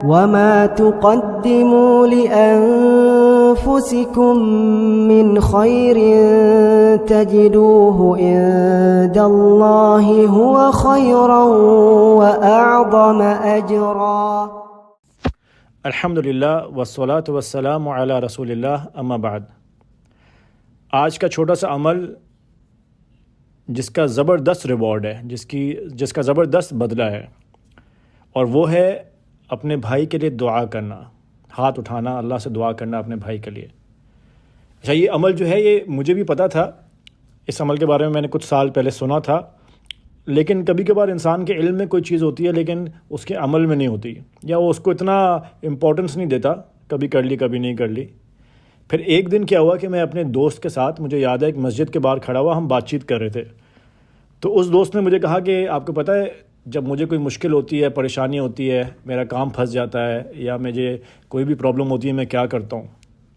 وما تقدموا لأنفسكم من خير تجدوه عند الله هو خيرا وأعظم أجرا. الحمدللہ والصلاة والسلام علی رسول اللہ، اما بعد. آج کا چھوٹا سا عمل جس کا زبردست ریوارڈ ہے، جس کا زبردست بدلہ ہے، اور وہ ہے اپنے بھائی کے لیے دعا کرنا، ہاتھ اٹھانا، اللہ سے دعا کرنا اپنے بھائی کے لیے. اچھا، یہ عمل جو ہے یہ مجھے بھی پتہ تھا. اس عمل کے بارے میں میں نے کچھ سال پہلے سنا تھا، لیکن کبھی کبھار انسان کے علم میں کوئی چیز ہوتی ہے لیکن اس کے عمل میں نہیں ہوتی، یا وہ اس کو اتنا امپورٹنس نہیں دیتا، کبھی کر لی کبھی نہیں کر لی. پھر ایک دن کیا ہوا کہ میں اپنے دوست کے ساتھ، مجھے یاد ہے، ایک مسجد کے باہر کھڑا ہوا، ہم بات چیت کر رہے تھے. تو اس دوست نے مجھے کہا کہ آپ کو پتہ ہے جب مجھے کوئی مشکل ہوتی ہے، پریشانی ہوتی ہے، میرا کام پھنس جاتا ہے یا مجھے کوئی بھی پرابلم ہوتی ہے، میں کیا کرتا ہوں.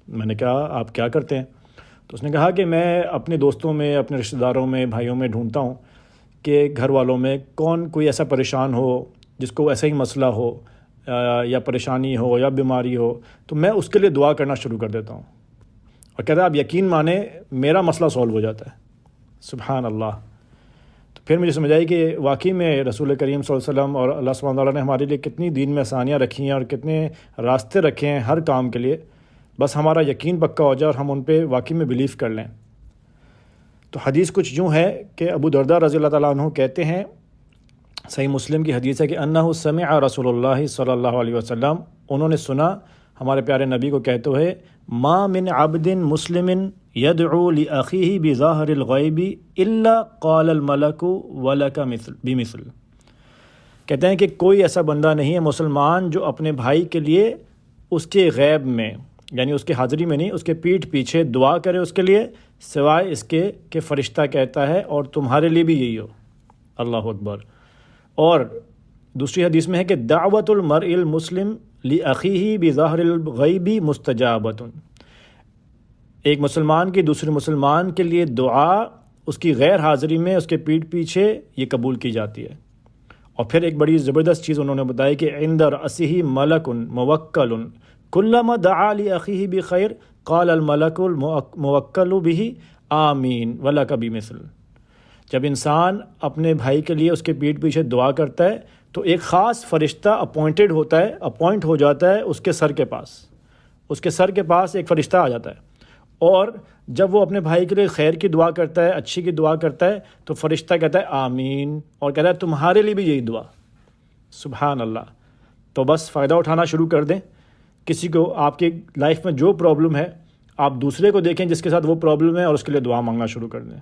میں نے کہا آپ کیا کرتے ہیں؟ تو اس نے کہا کہ میں اپنے دوستوں میں، اپنے رشتہ داروں میں، بھائیوں میں ڈھونڈتا ہوں کہ گھر والوں میں کوئی ایسا پریشان ہو جس کو ایسا ہی مسئلہ ہو یا پریشانی ہو یا بیماری ہو، تو میں اس کے لیے دعا کرنا شروع کر دیتا ہوں. اور کہتا ہے آپ یقین مانیں میرا مسئلہ سولو ہو جاتا ہے. سبحان اللہ. تو پھر مجھے سمجھ آئی کہ واقعی میں رسول کریم صلی اللہ علیہ وسلم اور اللہ سبحانہ تعالیٰ نے ہمارے لیے کتنی دین میں آسانیاں رکھی ہیں اور کتنے راستے رکھے ہیں ہر کام کے لیے. بس ہمارا یقین پکا ہو جائے اور ہم ان پہ واقعی میں بلیف کر لیں. تو حدیث کچھ یوں ہے کہ ابو درداء رضی اللہ تعالیٰ عنہ کہتے ہیں، صحیح مسلم کی حدیث ہے کہ انہ سمع رسول اللہ صلی اللہ علیہ وسلم، انہوں نے سنا ہمارے پیارے نبی کو کہتے ہوئے، ما من عبد مسلم یدعو لاخیہ بظاہر الغیب الا قال الملک ولک بمثل. کہتے ہیں کہ کوئی ایسا بندہ نہیں ہے مسلمان جو اپنے بھائی کے لیے اس کے غیب میں، یعنی اس کے حاضری میں نہیں، اس کے پیٹھ پیچھے دعا کرے اس کے لیے، سوائے اس کے کہ فرشتہ کہتا ہے اور تمہارے لیے بھی یہی ہو. اللہ اکبر. اور دوسری حدیث میں ہے کہ دعوت المرء المسلم لاخیہ بظاہر الغیب مستجابۃ. ایک مسلمان کی دوسرے مسلمان کے لیے دعا اس کی غیر حاضری میں، اس کے پیٹھ پیچھے، یہ قبول کی جاتی ہے. اور پھر ایک بڑی زبردست چیز انہوں نے بتائی کہ عند رأسہ ملک موکل کلما دعا لاخیہ بخیر قال الملک الموکل بہ آمین ولک بمثل. جب انسان اپنے بھائی کے لیے اس کے پیٹھ پیچھے دعا کرتا ہے تو ایک خاص فرشتہ اپوائنٹ ہو جاتا ہے اس کے سر کے پاس ایک فرشتہ آ جاتا ہے. اور جب وہ اپنے بھائی کے لیے خیر کی دعا کرتا ہے، اچھی کی دعا کرتا ہے، تو فرشتہ کہتا ہے آمین، اور کہتا ہے تمہارے لیے بھی یہی دعا. سبحان اللہ. تو بس فائدہ اٹھانا شروع کر دیں. کسی کو آپ کی لائف میں جو پرابلم ہے، آپ دوسرے کو دیکھیں جس کے ساتھ وہ پرابلم ہے اور اس کے لیے دعا مانگنا شروع کر دیں.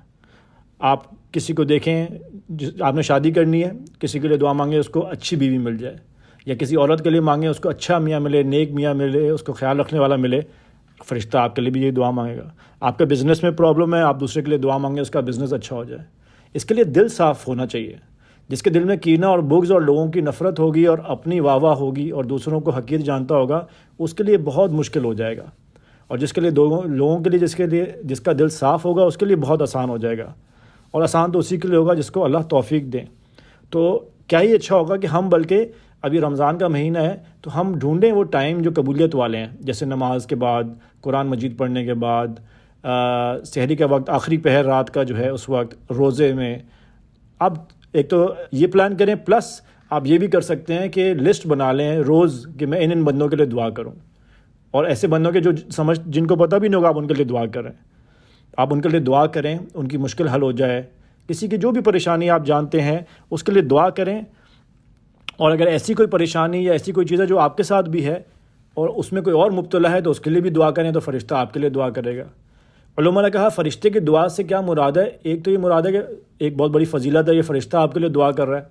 آپ کسی کو دیکھیں، آپ نے شادی کرنی ہے، کسی کے لیے دعا مانگیں اس کو اچھی بیوی مل جائے، یا کسی عورت کے لیے مانگیں اس کو اچھا میاں ملے، نیک میاں ملے، اس کو خیال رکھنے والا ملے. فرشتہ آپ کے لیے بھی یہی دعا مانگے گا. آپ کا بزنس میں پرابلم ہے، آپ دوسرے کے لیے دعا مانگیں اس کا بزنس اچھا ہو جائے. اس کے لیے دل صاف ہونا چاہیے. جس کے دل میں کینہ اور بغض اور لوگوں کی نفرت ہوگی اور اپنی واہ واہ ہوگی اور دوسروں کو حقیر جانتا ہوگا، اس کے لیے بہت مشکل ہو جائے گا. اور جس کے لیے لوگوں کے لیے جس کا دل صاف ہوگا اس کے لیے بہت آسان ہو جائے گا. اور آسان تو اسی کے لیے ہوگا جس کو اللہ توفیق دیں. تو کیا ہی اچھا ہوگا کہ ہم، بلکہ ابھی رمضان کا مہینہ ہے تو ہم ڈھونڈیں وہ ٹائم جو قبولیت والے ہیں، جیسے نماز کے بعد، قرآن مجید پڑھنے کے بعد، سحری کا وقت، آخری پہر رات کا جو ہے اس وقت، روزے میں. اب ایک تو یہ پلان کریں، پلس آپ یہ بھی کر سکتے ہیں کہ لسٹ بنا لیں روز کہ میں ان بندوں کے لیے دعا کروں، اور ایسے بندوں کے جن کو پتہ بھی نہیں ہوگا آپ ان کے لیے دعا کریں. آپ ان کے لیے دعا کریں، ان کی مشکل حل ہو جائے. کسی کی جو بھی پریشانی آپ جانتے ہیں اس کے لیے دعا کریں. اور اگر ایسی کوئی پریشانی یا ایسی کوئی چیز ہے جو آپ کے ساتھ بھی ہے اور اس میں کوئی اور مبتلا ہے تو اس کے لیے بھی دعا کریں، تو فرشتہ آپ کے لیے دعا کرے گا. علماء نے کہا فرشتے کی دعا سے کیا مراد ہے؟ ایک تو یہ مراد ہے کہ ایک بہت بڑی فضیلت ہے، یہ فرشتہ آپ کے لیے دعا کر رہا ہے.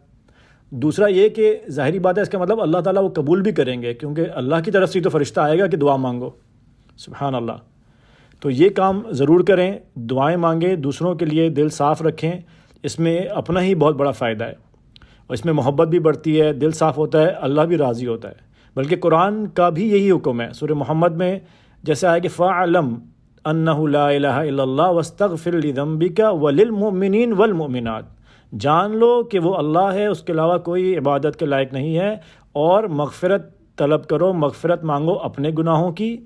دوسرا یہ کہ ظاہری بات ہے اس کا مطلب اللہ تعالیٰ وہ قبول بھی کریں گے، کیونکہ اللہ کی طرف سے تو فرشتہ آئے گا کہ دعا مانگو. سبحان اللہ. تو یہ کام ضرور کریں، دعائیں مانگیں، دوسروں کے لیے دل صاف رکھیں. اس میں اپنا ہی بہت بڑا فائدہ ہے، اور اس میں محبت بھی بڑھتی ہے، دل صاف ہوتا ہے، اللہ بھی راضی ہوتا ہے. بلکہ قرآن کا بھی یہی حکم ہے. سورہ محمد میں جیسے آیا کہ فَاعْلَمْ أَنَّهُ لَا إِلَهَ إِلَّا اللَّهُ وَاسْتَغْفِرْ لِذَنبِكَ وَلِلْمُؤْمِنِينَ وَالْمُؤْمِنَاتِ. جان لو کہ وہ اللہ ہے، اس کے علاوہ کوئی عبادت کے لائق نہیں ہے، اور مغفرت طلب کرو، مغفرت مانگو اپنے گناہوں کی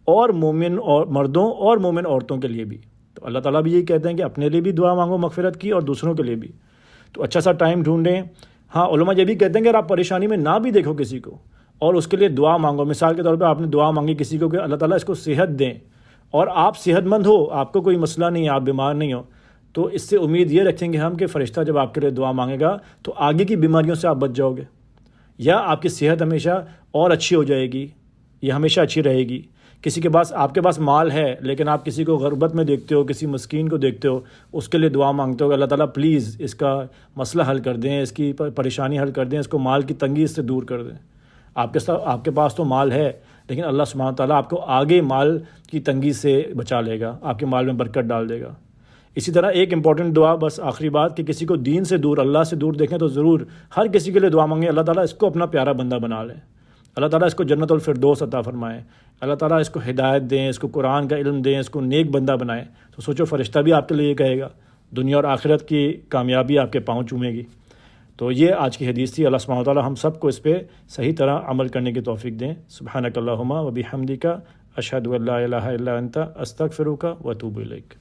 اور مومن اور مردوں اور مومن عورتوں کے لیے بھی۔ تو اللہ تعالیٰ بھی یہی کہتے ہیں کہ اپنے لیے بھی دعا مانگو مغفرت کی اور دوسروں کے لیے بھی۔ تو اچھا سا ٹائم ڈھونڈیں۔ ہاں علماء یہ بھی کہتے ہیں کہ اگر آپ پریشانی میں نہ بھی دیکھو کسی کو اور اس کے لیے دعا مانگو، مثال کے طور پہ آپ نے دعا مانگی کسی کو کہ اللہ تعالیٰ اس کو صحت دیں، اور آپ صحت مند ہو، آپ کو کوئی مسئلہ نہیں ہے، آپ بیمار نہیں ہو، تو اس سے امید یہ رکھیں گے ہم کہ فرشتہ جب آپ کے لیے دعا مانگے گا تو آگے کی بیماریوں سے آپ بچ جاؤ گے، یا آپ کی صحت ہمیشہ اور اچھی ہو جائے گی، یہ ہمیشہ اچھی رہے گی۔ کسی کے پاس آپ کے پاس مال ہے لیکن آپ کسی کو غربت میں دیکھتے ہو، کسی مسکین کو دیکھتے ہو، اس کے لیے دعا مانگتے ہو کہ اللہ تعالیٰ پلیز اس کا مسئلہ حل کر دیں، اس کی پریشانی حل کر دیں، اس کو مال کی تنگی اس سے دور کر دیں۔ آپ کے پاس تو مال ہے لیکن اللہ سبحانہ وتعالیٰ آپ کو آگے مال کی تنگی سے بچا لے گا، آپ کے مال میں برکت ڈال دے گا۔ اسی طرح ایک امپورٹنٹ دعا، بس آخری بات، کہ کسی کو دین سے دور، اللہ سے دور دیکھیں تو ضرور ہر کسی کے لیے دعا مانگیں، اللہ تعالیٰ اس کو اپنا پیارا بندہ بنا لے، اللہ تعالیٰ اس کو جنت الفردوس عطا فرمائے، اللہ تعالیٰ اس کو ہدایت دیں، اس کو قرآن کا علم دیں، اس کو نیک بندہ بنائے۔ تو سوچو فرشتہ بھی آپ کے لیے یہ کہے گا، دنیا اور آخرت کی کامیابی آپ کے پاؤں چومے گی۔ تو یہ آج کی حدیث تھی۔ اللہ سبحانہ وتعالیٰ ہم سب کو اس پہ صحیح طرح عمل کرنے کی توفیق دیں۔ سبحانک اللہم و بحمدک، اشہد ان لا الہ الا انت، استغفرک و اتوب الیک۔